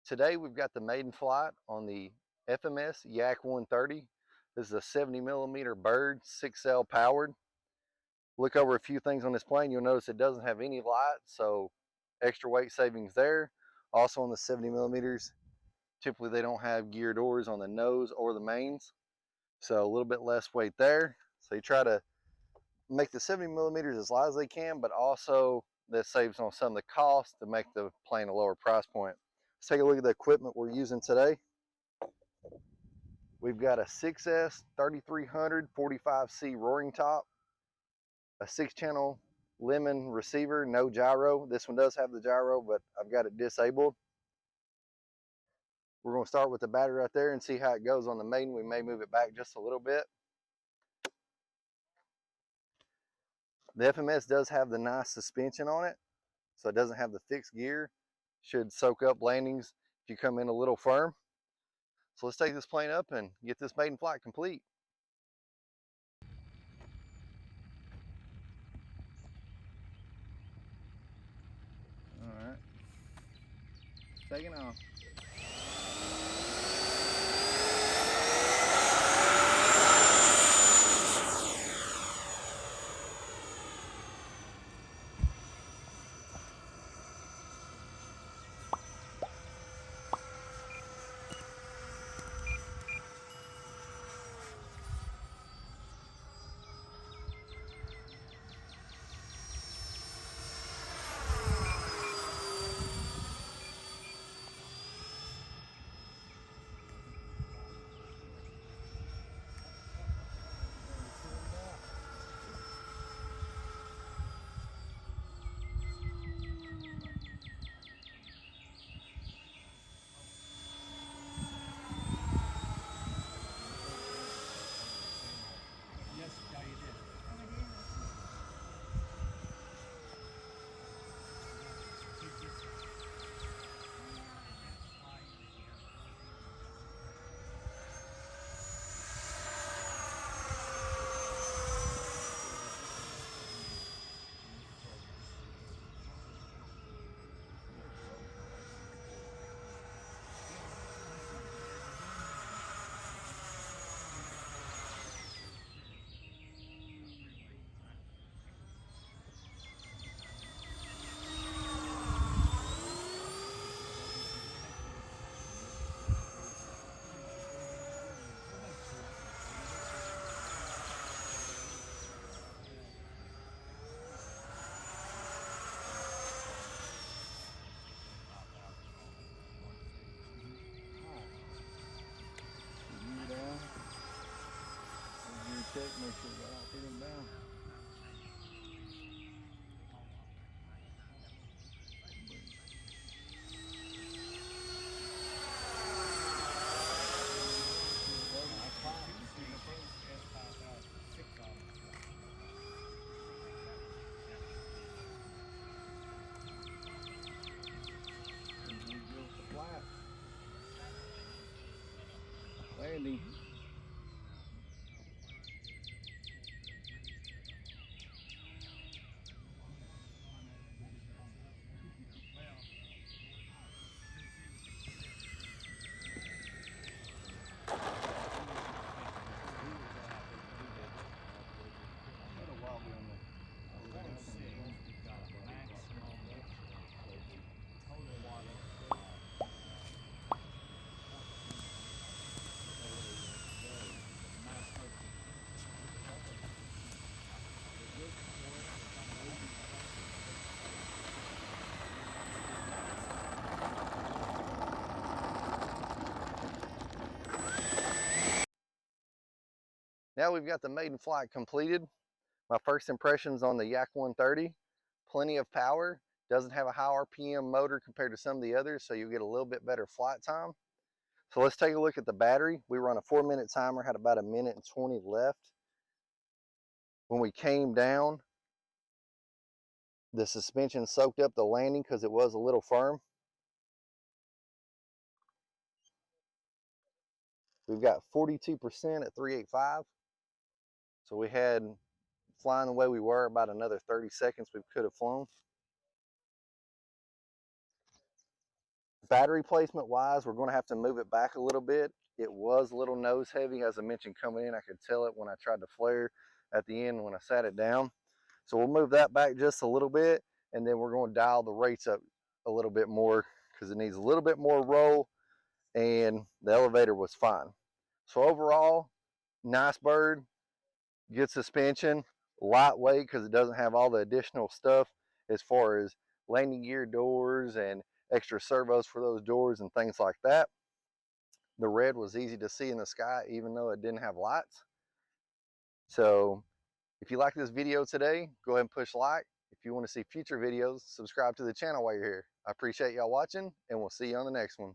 Today we've got the maiden flight on the FMS Yak 130. This is a 70mm bird, 6L powered. Look over a few things on this plane. You'll notice it doesn't have any light, so extra weight savings there. Also on the 70mm, typically they don't have gear doors on the nose or the mains, so a little bit less weight there. So you try to make the 70mm as light as they can, but also that saves on some of the cost to make the plane a lower price point. Let's take a look at the equipment we're using today. We've got a 6S 3300 45C roaring top, a 6-channel lemon receiver, no gyro. This one does have the gyro, but I've got it disabled. We're going to start with the battery right there and see how it goes on the Maiden. We may move it back just a little bit. The FMS does have the nice suspension on it, so it doesn't have the fixed gear. Should soak up landings if you come in a little firm. So let's take this plane up and get this maiden flight complete. All right, taking off. Check, make sure we got all three of them down. Landing. Now we've got the maiden flight completed. My first impressions on the Yak 130, plenty of power, doesn't have a high RPM motor compared to some of the others, so you get a little bit better flight time. So let's take a look at the battery. We run a 4-minute timer, had about 1:20 left. When we came down, the suspension soaked up the landing because it was a little firm. We've got 42% at 385. So we had, flying the way we were, about another 30 seconds we could have flown. Battery placement wise, we're going to have to move it back a little bit. It was a little nose heavy, as I mentioned coming in. I could tell it when I tried to flare at the end when I sat it down. So we'll move that back just a little bit, and then we're going to dial the rates up a little bit more because it needs a little bit more roll, and the elevator was fine. So overall, nice bird, good suspension, lightweight because it doesn't have all the additional stuff as far as landing gear doors and extra servos for those doors and things like that. The red was easy to see in the sky even though it didn't have lights. So if you like this video today, go ahead and push like. If you want to see future videos, subscribe to the channel while you're here. I appreciate y'all watching, and we'll see you on the next one.